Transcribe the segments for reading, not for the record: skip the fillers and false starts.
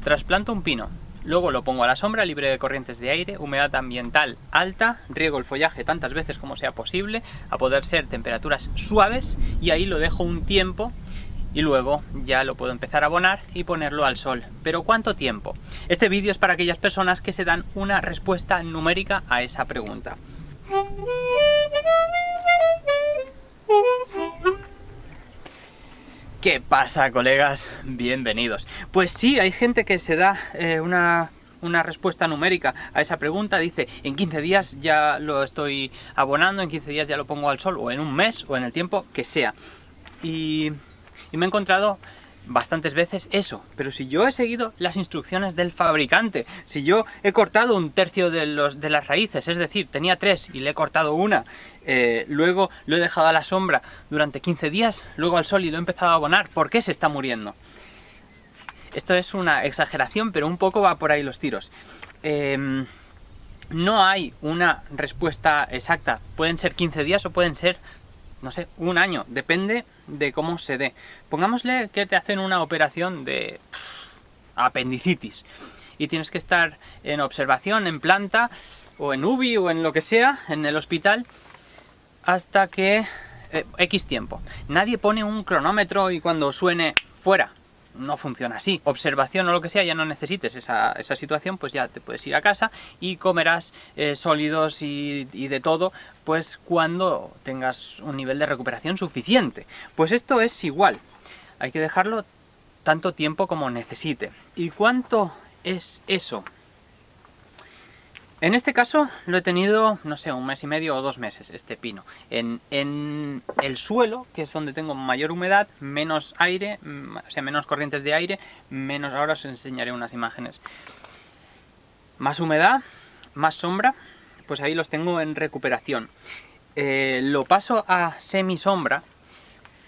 Trasplanto un pino, luego lo pongo a la sombra, libre de corrientes de aire, humedad ambiental alta, riego el follaje tantas veces como sea posible, a poder ser temperaturas suaves, y ahí lo dejo un tiempo y luego ya lo puedo empezar a abonar y ponerlo al sol. ¿Pero cuánto tiempo? Este vídeo es para aquellas personas que se dan una respuesta numérica a esa pregunta. ¿Qué pasa, colegas? Bienvenidos. Pues sí, hay gente que se da una respuesta numérica a esa pregunta. Dice, en 15 días ya lo estoy abonando, en 15 días ya lo pongo al sol, o en un mes, o en el tiempo que sea. Y me he encontrado bastantes veces eso, pero si yo he seguido las instrucciones del fabricante, si yo he cortado un tercio de las raíces, es decir, tenía 3 y le he cortado una, luego lo he dejado a la sombra durante 15 días, luego al sol y lo he empezado a abonar, ¿por qué se está muriendo? Esto es una exageración, pero un poco va por ahí los tiros. No hay una respuesta exacta, pueden ser 15 días o pueden ser, no sé, un año, depende de cómo se dé. Pongámosle que te hacen una operación de apendicitis y tienes que estar en observación, en planta, o en UBI, o en lo que sea, en el hospital, hasta que X tiempo. Nadie pone un cronómetro y cuando suene, fuera. No funciona así. Observación o lo que sea, ya no necesites esa situación, pues ya te puedes ir a casa y comerás sólidos y de todo, pues cuando tengas un nivel de recuperación suficiente. Pues esto es igual. Hay que dejarlo tanto tiempo como necesite. ¿Y cuánto es eso? En este caso lo he tenido, no sé, 1 mes y medio o 2 meses, este pino. En el suelo, que es donde tengo mayor humedad, menos aire, o sea, menos corrientes de aire, menos, ahora os enseñaré unas imágenes. Más humedad, más sombra, pues ahí los tengo en recuperación. Lo paso a semisombra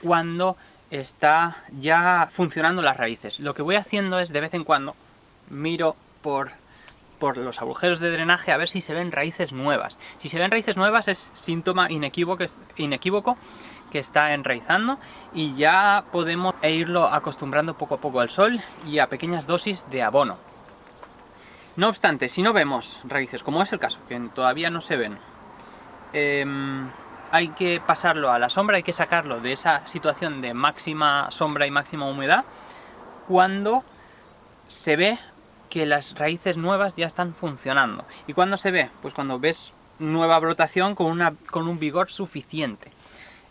cuando está ya funcionando las raíces. Lo que voy haciendo es, de vez en cuando, miro por los agujeros de drenaje a ver si se ven raíces nuevas. Si se ven raíces nuevas es síntoma inequívoco que está enraizando, y ya podemos irlo acostumbrando poco a poco al sol y a pequeñas dosis de abono. No obstante, si no vemos raíces, como es el caso, que todavía no se ven, hay que pasarlo a la sombra, hay que sacarlo de esa situación de máxima sombra y máxima humedad cuando se ve que las raíces nuevas ya están funcionando. ¿Y cuándo se ve? Pues cuando ves nueva brotación con un vigor suficiente.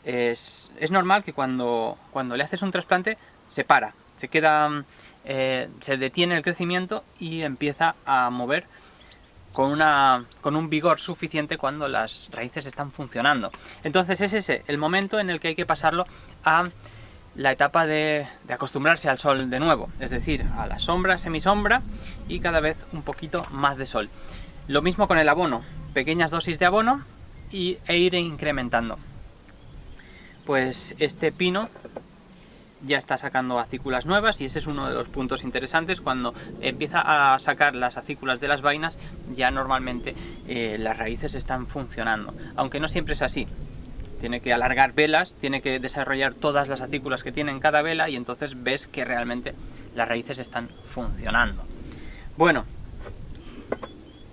Es normal que cuando le haces un trasplante se para, se queda, se detiene el crecimiento y empieza a mover con un vigor suficiente cuando las raíces están funcionando. Entonces es ese el momento en el que hay que pasarlo a la etapa de acostumbrarse al sol de nuevo, es decir, a la sombra, semisombra y cada vez un poquito más de sol. Lo mismo con el abono, pequeñas dosis de abono e ir incrementando. Pues este pino ya está sacando acículas nuevas y ese es uno de los puntos interesantes. Cuando empieza a sacar las acículas de las vainas, ya normalmente las raíces están funcionando, aunque no siempre es así. Tiene que alargar velas, tiene que desarrollar todas las acículas que tiene en cada vela y entonces ves que realmente las raíces están funcionando. Bueno,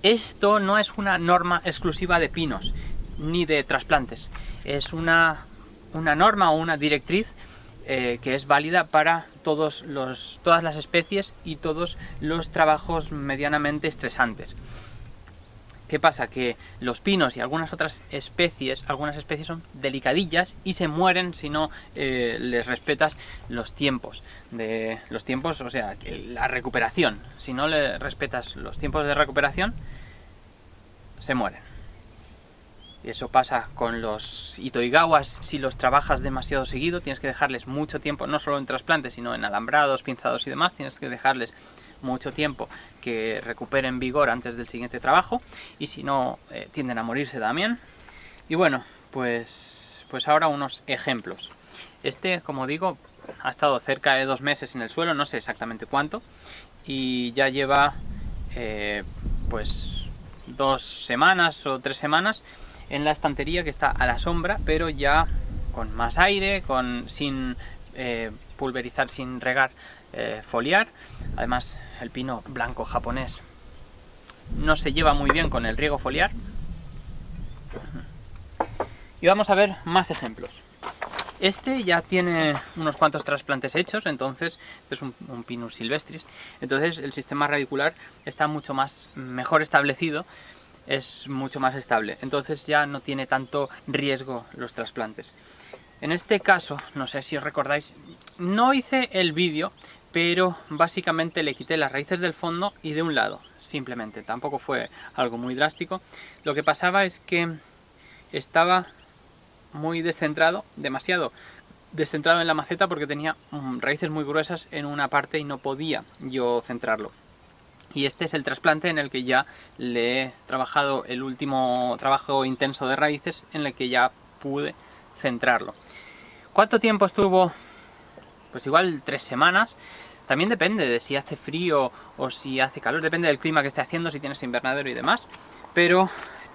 esto no es una norma exclusiva de pinos ni de trasplantes. Es una norma o una directriz que es válida para todas las especies y todos los trabajos medianamente estresantes. ¿Qué pasa? Que los pinos y algunas especies son delicadillas y se mueren si no les respetas los tiempos, o sea, la recuperación. Si no le respetas los tiempos de recuperación, se mueren. Y eso pasa con los itoigawas. Si los trabajas demasiado seguido, tienes que dejarles mucho tiempo, no solo en trasplantes, sino en alambrados, pinzados y demás, tienes que dejarles mucho tiempo que recuperen vigor antes del siguiente trabajo, y si no tienden a morirse también. Y bueno, pues ahora unos ejemplos. Este, como digo, ha estado cerca de 2 meses en el suelo, no sé exactamente cuánto, y ya lleva pues 2 semanas o 3 semanas en la estantería, que está a la sombra, pero ya con más aire, sin pulverizar, sin regar foliar. Además, el pino blanco japonés no se lleva muy bien con el riego foliar. Y vamos a ver más ejemplos. Este ya tiene unos cuantos trasplantes hechos, entonces este es un Pinus silvestris, entonces el sistema radicular está mucho mejor establecido, es mucho más estable, entonces ya no tiene tanto riesgo los trasplantes. En este caso, no sé si os recordáis, no hice el vídeo, pero básicamente le quité las raíces del fondo y de un lado, simplemente, tampoco fue algo muy drástico. Lo que pasaba es que estaba muy descentrado, demasiado descentrado en la maceta, porque tenía raíces muy gruesas en una parte y no podía yo centrarlo. Y este es el trasplante en el que ya le he trabajado, el último trabajo intenso de raíces en el que ya pude centrarlo. ¿Cuánto tiempo estuvo? Pues igual 3 semanas. También depende de si hace frío o si hace calor, depende del clima que esté haciendo, si tienes invernadero y demás. Pero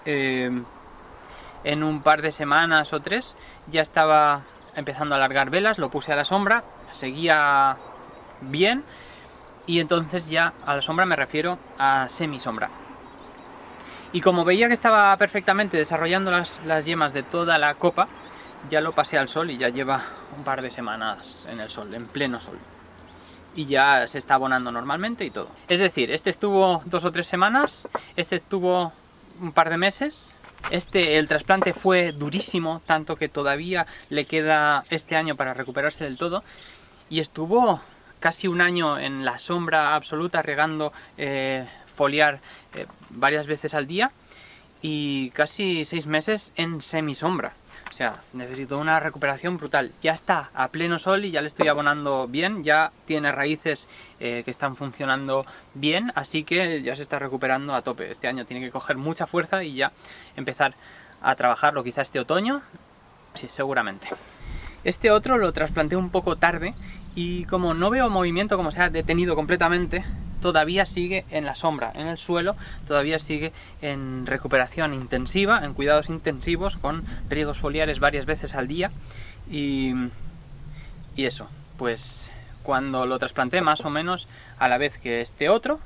en un par de semanas o 3 ya estaba empezando a largar velas, lo puse a la sombra, seguía bien, y entonces ya a la sombra me refiero a semisombra. Y como veía que estaba perfectamente desarrollando las yemas de toda la copa, ya lo pasé al sol y ya lleva un par de semanas en el sol, en pleno sol. Y ya se está abonando normalmente y todo. Es decir, este estuvo 2 o 3 semanas, este estuvo un par de meses. El trasplante fue durísimo, tanto que todavía le queda este año para recuperarse del todo. Y estuvo casi un año en la sombra absoluta, regando foliar varias veces al día. Y casi 6 meses en semisombra. O sea, necesito una recuperación brutal. Ya está a pleno sol y ya le estoy abonando bien, ya tiene raíces que están funcionando bien, así que ya se está recuperando a tope. Este año tiene que coger mucha fuerza y ya empezar a trabajarlo, quizá este otoño, sí, seguramente. Este otro lo trasplanté un poco tarde y como no veo movimiento, como se ha detenido completamente, todavía sigue en la sombra, en el suelo, todavía sigue en recuperación intensiva, en cuidados intensivos, con riegos foliares varias veces al día. Y eso, pues cuando lo trasplanté más o menos a la vez que este otro,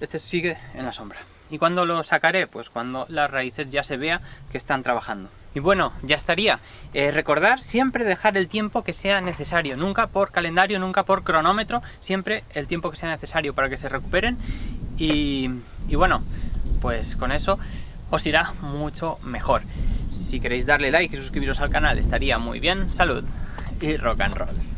este sigue en la sombra. ¿Y cuándo lo sacaré? Pues cuando las raíces ya se vea que están trabajando. Y bueno, ya estaría. Recordar siempre dejar el tiempo que sea necesario, nunca por calendario, nunca por cronómetro, siempre el tiempo que sea necesario para que se recuperen. Y bueno, pues con eso os irá mucho mejor. Si queréis darle like y suscribiros al canal estaría muy bien. Salud y rock and roll.